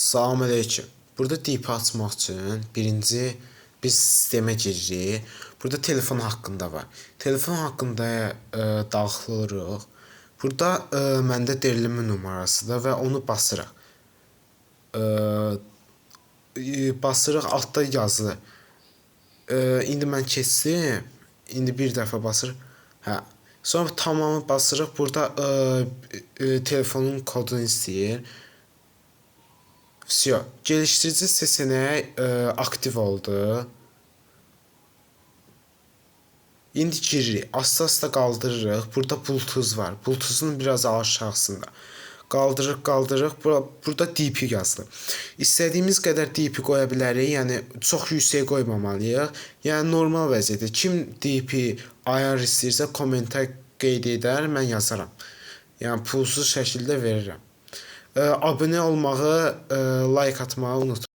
Salamünaleyküm. Burada DP açmaq üçün birinci biz sistemə giririk. Burada telefon haqqında var. Telefon haqqında daxil oluruq. Burada məndə dirilimi numarasıdır və onu basırıq. Basırıq, altda yazılı. İndi mən keçdim. İndi bir dəfə basırıq. Hə. Sonra tamamı basırıq. Burada telefonun kodunu istəyir. Все. Geliştirici seçeneği aktiv oldu. İndi giririk. Asta-asta qaldırırıq. Burada Bluetooth var. Bluetooth'un biraz aşağısında. Qaldırırıq. Burada DP yazılır. İstədiyimiz qədər DP qoya bilərik. Yəni çox yüksək qoymamalıyıq. Yəni normal vəziyyətdə kim DP ayar istəyirsə kommentə qeyd edər, mən yazaram. Yəni pulsuz şəkildə verirəm. Abunə olmağı, like atmağı unutmayın.